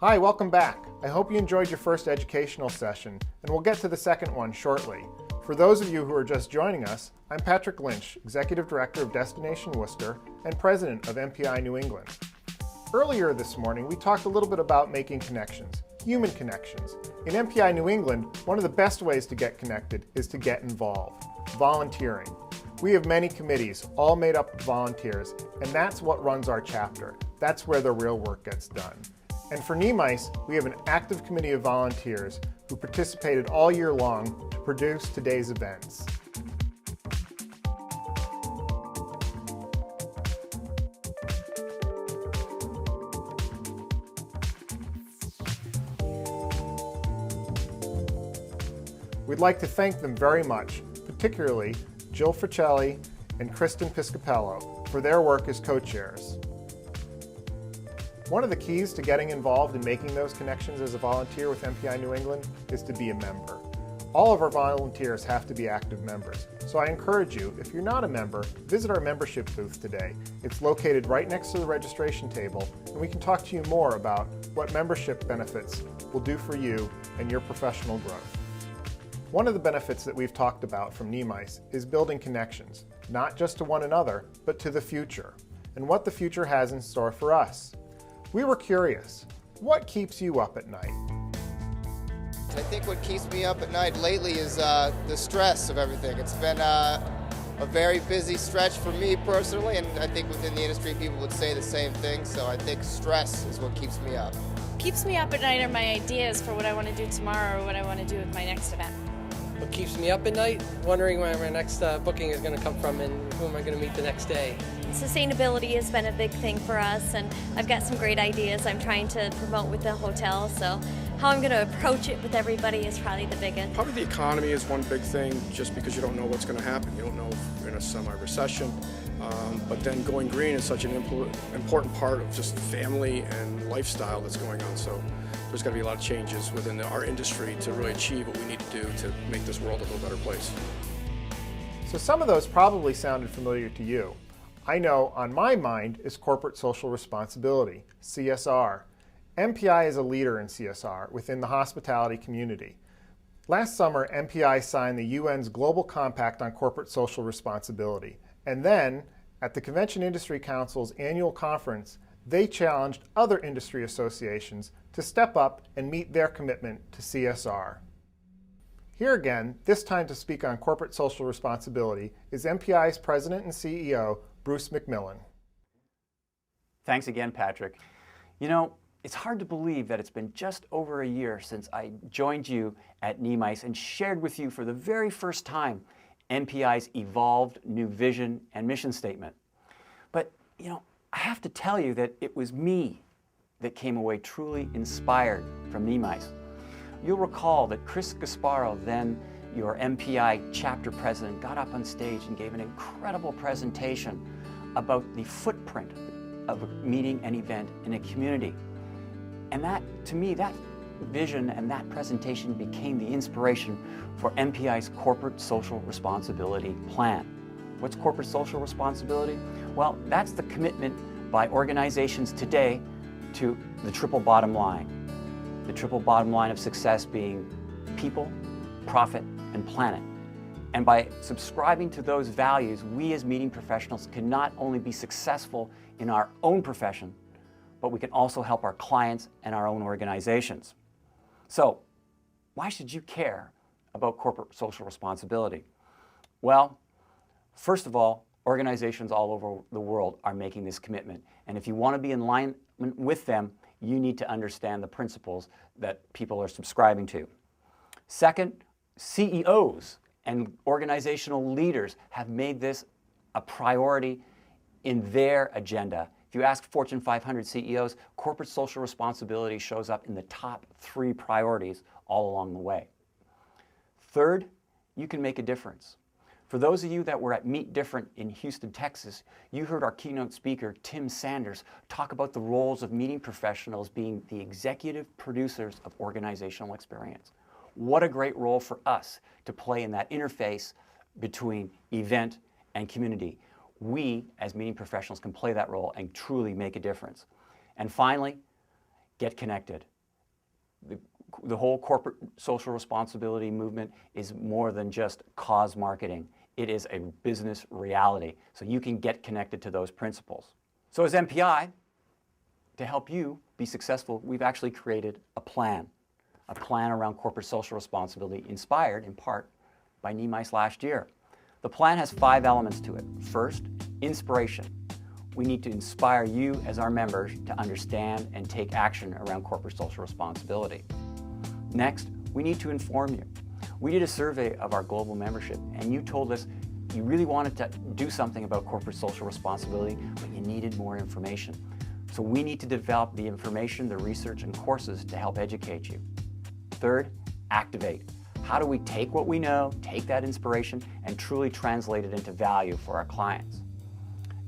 Hi, welcome back. I hope you enjoyed your first educational session, and we'll get to the second one shortly. For those of you who are just joining us, I'm Patrick Lynch, Executive Director of Destination Worcester and President of Mpi New England. Earlier this morning, we talked a little bit about making connections, human connections. In Mpi New England, one of the best ways to get connected is to get involved, volunteering. We have many committees, all made up of volunteers, and that's what runs our chapter. That's where the real work gets done. And for Nemice, we have an active committee of volunteers who participated all year long to produce today's events. We'd like to thank them very much, particularly Jill Fricelli and Kristen Piscopello for their work as co-chairs. One of the keys to getting involved and making those connections as a volunteer with Mpi New England is to be a member. All of our volunteers have to be active members, so I encourage you, if you're not a member, visit our membership booth today. It's located right next to the registration table, and we can talk to you more about what membership benefits will do for you and your professional growth. One of the benefits that we've talked about from Nemice is building connections, not just to one another, but to the future, and what the future has in store for us. We were curious, what keeps you up at night? I think what keeps me up at night lately is the stress of everything. It's been a very busy stretch for me personally, and I think within the industry people would say the same thing, so I think stress is what keeps me up. Keeps me up at night are my ideas for what I want to do tomorrow or what I want to do with my next event. What keeps me up at night? Wondering where my next booking is going to come from and who am I going to meet the next day. Sustainability has been a big thing for us, and I've got some great ideas I'm trying to promote with the hotel, so how I'm going to approach it with everybody is probably the biggest. Probably the economy is one big thing, just because you don't know what's going to happen. You don't know if we're in a semi-recession, but then going green is such an important part of just family and lifestyle that's going on. So there's got to be a lot of changes within our industry to really achieve what we need to do to make this world a little better place. So some of those probably sounded familiar to you. I know on my mind is corporate social responsibility, CSR. MPI is a leader in CSR within the hospitality community. Last summer, MPI signed the UN's Global Compact on Corporate Social Responsibility. And then, at the Convention Industry Council's annual conference, they challenged other industry associations to step up and meet their commitment to CSR. Here again, this time to speak on corporate social responsibility, is MPI's President and CEO, Bruce McMillan. Thanks again, Patrick. You know, it's hard to believe that it's been just over a year since I joined you at Nemice and shared with you for the very first time MPI's evolved new vision and mission statement. But, you know, I have to tell you that it was me that came away truly inspired from Nemice. You'll recall that Chris Gasparo, then your MPI chapter president, got up on stage and gave an incredible presentation about the footprint of a meeting and event in a community. And that, to me, that vision and that presentation became the inspiration for MPI's corporate social responsibility plan. What's corporate social responsibility? Well, that's the commitment by organizations today to the triple bottom line. The triple bottom line of success being people, profit, and planet. And by subscribing to those values, we as meeting professionals can not only be successful in our own profession, but we can also help our clients and our own organizations. So, why should you care about corporate social responsibility? Well, first of all, organizations all over the world are making this commitment. And if you want to be in line with them, you need to understand the principles that people are subscribing to. Second, CEOs and organizational leaders have made this a priority in their agenda. If you ask Fortune 500 CEOs, corporate social responsibility shows up in the top 3 priorities all along the way. Third, you can make a difference. For those of you that were at Meet Different in Houston, Texas, you heard our keynote speaker, Tim Sanders, talk about the roles of meeting professionals being the executive producers of organizational experience. What a great role for us to play in that interface between event and community. We, as meeting professionals, can play that role and truly make a difference. And finally, get connected. The whole corporate social responsibility movement is more than just cause marketing. It is a business reality. So you can get connected to those principles. So as MPI, to help you be successful, we've actually created a plan around corporate social responsibility inspired in part by Nemice last year. The plan has 5 elements to it. First, inspiration. We need to inspire you as our members to understand and take action around corporate social responsibility. Next, we need to inform you. We did a survey of our global membership, and you told us you really wanted to do something about corporate social responsibility, but you needed more information. So we need to develop the information, the research, and courses to help educate you. Third, activate. How do we take what we know, take that inspiration, and truly translate it into value for our clients?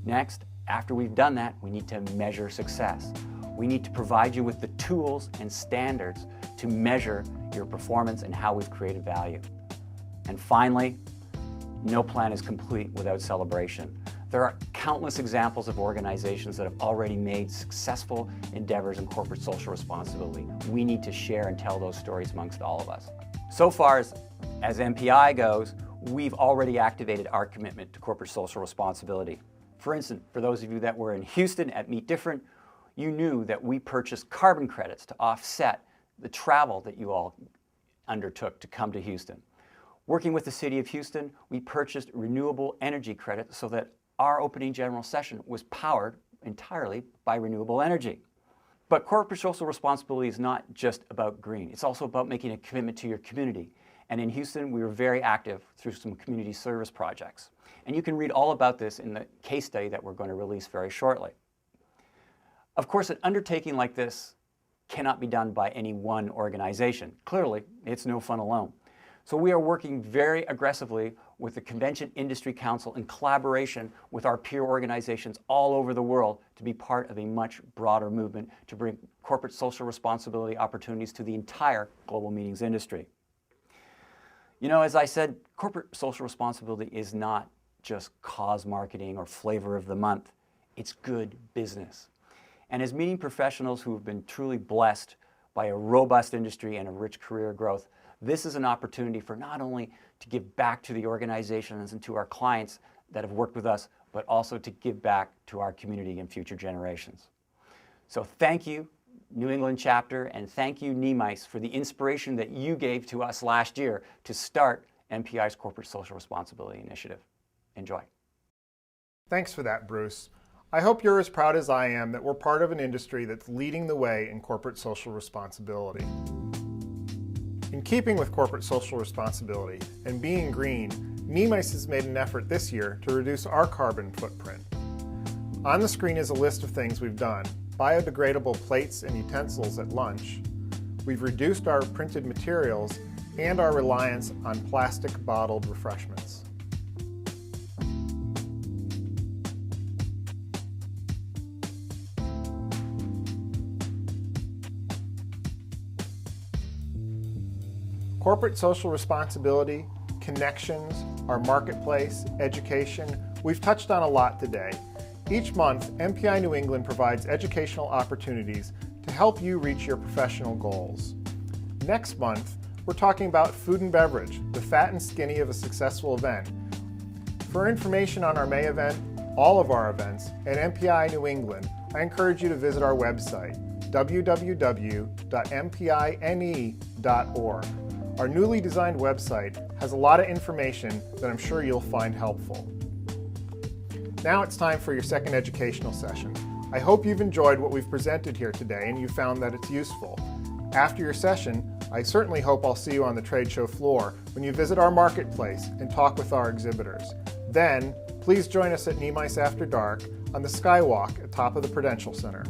Next, after we've done that, we need to measure success. We need to provide you with the tools and standards to measure your performance and how we've created value. And finally, no plan is complete without celebration. There are countless examples of organizations that have already made successful endeavors in corporate social responsibility. We need to share and tell those stories amongst all of us. So far as MPI goes, we've already activated our commitment to corporate social responsibility. For instance, for those of you that were in Houston at Meet Different, you knew that we purchased carbon credits to offset the travel that you all undertook to come to Houston. Working with the City of Houston, we purchased renewable energy credits so that our opening general session was powered entirely by renewable energy. But corporate social responsibility is not just about green. It's also about making a commitment to your community. And in Houston, we were very active through some community service projects. And you can read all about this in the case study that we're going to release very shortly. Of course, an undertaking like this cannot be done by any one organization. Clearly, it's no fun alone. So we are working very aggressively with the Convention Industry Council in collaboration with our peer organizations all over the world to be part of a much broader movement to bring corporate social responsibility opportunities to the entire global meetings industry. You know, as I said, corporate social responsibility is not just cause marketing or flavor of the month. It's good business. And as meeting professionals who have been truly blessed by a robust industry and a rich career growth, this is an opportunity for not only to give back to the organizations and to our clients that have worked with us, but also to give back to our community and future generations. So thank you, New England chapter, and thank you, Nemice, for the inspiration that you gave to us last year to start MPI's Corporate Social Responsibility Initiative. Enjoy. Thanks for that, Bruce. I hope you're as proud as I am that we're part of an industry that's leading the way in corporate social responsibility. In keeping with corporate social responsibility and being green, Nemice has made an effort this year to reduce our carbon footprint. On the screen is a list of things we've done: biodegradable plates and utensils at lunch. We've reduced our printed materials and our reliance on plastic bottled refreshments. Corporate social responsibility, connections, our marketplace, education, we've touched on a lot today. Each month, MPI New England provides educational opportunities to help you reach your professional goals. Next month, we're talking about food and beverage, the fat and skinny of a successful event. For information on our May event, all of our events, and MPI New England, I encourage you to visit our website, www.mpine.org. Our newly designed website has a lot of information that I'm sure you'll find helpful. Now it's time for your second educational session. I hope you've enjoyed what we've presented here today and you found that it's useful. After your session, I certainly hope I'll see you on the trade show floor when you visit our marketplace and talk with our exhibitors. Then, please join us at Nemice After Dark on the Skywalk atop of the Prudential Center.